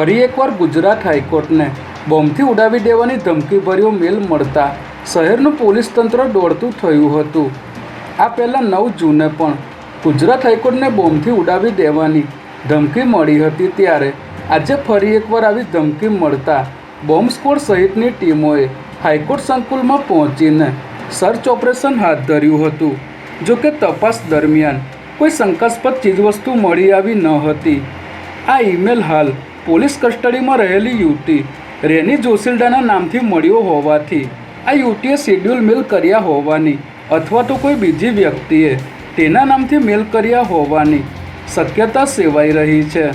ફરી એકવાર ગુજરાત હાઈકોર્ટને બોમ્બથી ઉડાવી દેવાની ધમકીભર્યો મેલ મળતા શહેરનું પોલીસ તંત્ર દોડતું થયું હતું। આ પહેલાં 9 જૂને પણ ગુજરાત હાઈકોર્ટને બોમ્બથી ઉડાવી દેવાની ધમકી મળી હતી, ત્યારે આજે ફરી એકવાર આવી ધમકી મળતા બોમ્બ સ્ક્વોડ સહિતની ટીમોએ હાઈકોર્ટ સંકુલમાં પહોંચીને સર્ચ ઓપરેશન હાથ ધર્યું હતું। જોકે તપાસ દરમિયાન કોઈ શંકાસ્પદ ચીજવસ્તુ મળી આવી ન હતી। આ ઈમેલ હાલ પોલીસ કસ્ટડીમાં રહેલી યુવતી રેની જોશિલ્ડાના નામથી મળ્યો હોવાથી આ યુવતીએ શેડ્યુલ મેલ કર્યા હોવાની અથવા તો કોઈ બીજી વ્યક્તિએ તેના નામથી મેલ કર્યા હોવાની શક્યતા સેવાઈ રહી છે।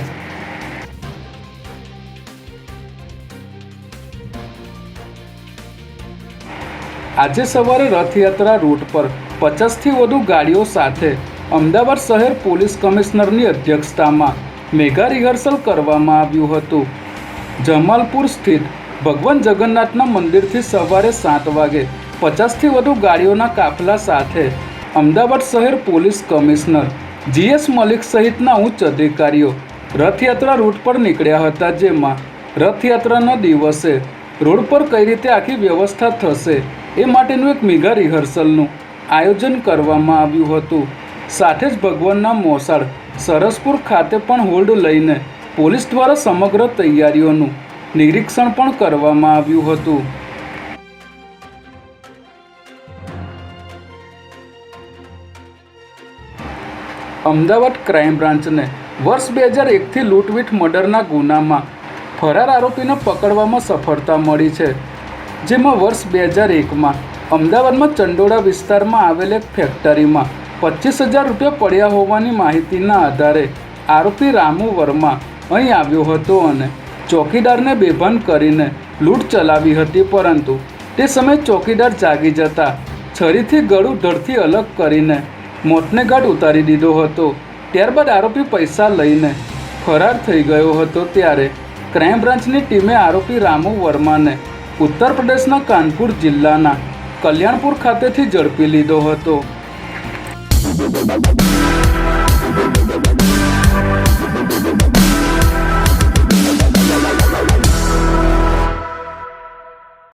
આજે સવારે રથયાત્રા રૂટ પર 50થી વધુ ગાડીઓ સાથે અમદાવાદ શહેર પોલીસ કમિશનરની અધ્યક્ષતામાં મેગા રિહર્સલ કરવામાં આવ્યું હતું। જમાલપુર સ્થિત ભગવાન જગન્નાથના મંદિરથી સવારે 7 વાગે 50થી વધુ ગાડીઓના કાફલા સાથે અમદાવાદ શહેર પોલીસ કમિશનર GS મલિક સહિતના ઉચ્ચ અધિકારીઓ રથયાત્રા રૂટ પર નીકળ્યા હતા, જેમાં રથયાત્રાના દિવસે રોડ પર કઈ રીતે આખી વ્યવસ્થા થશે એ માટેનું એક મેગા રિહર્સલનું આયોજન કરવામાં આવ્યું હતું। સાથે જ ભગવાનના મોસાળ સરસપુર ખાતે પણ હોલ્ડ લઈને પોલીસ દ્વારા સમગ્ર તૈયારીઓનું નિરીક્ષણ પણ કરવામાં આવ્યું હતું। અમદાવાદ ક્રાઇમ બ્રાન્ચને વર્ષ 2001થી લૂંટવીટ મર્ડરના ગુનામાં ફરાર આરોપીને પકડવામાં સફળતા મળી છે, જેમાં વર્ષ 2001માં અમદાવાદમાં ચંડોળા વિસ્તારમાં આવેલ એક ફેક્ટરીમાં 25,000 રૂપિયા પડ્યા હોવાની માહિતીના આધારે આરોપી રામુ વર્મા અહીં આવ્યો હતો અને ચોકીદારને બેભાન કરીને લૂંટ ચલાવી હતી, પરંતુ તે સમયે ચોકીદાર જાગી જતા છરીથી ગળું ધડથી અલગ કરીને મોતને ઘાટ ઉતારી દીધો હતો। ત્યારબાદ આરોપી પૈસા લઈને ફરાર થઈ ગયો હતો, ત્યારે ક્રાઇમ બ્રાન્ચની ટીમે આરોપી રામુ વર્માને ઉત્તર પ્રદેશના કાનપુર જિલ્લાના કલ્યાણપુર ખાતેથી ઝડપી લીધો હતો।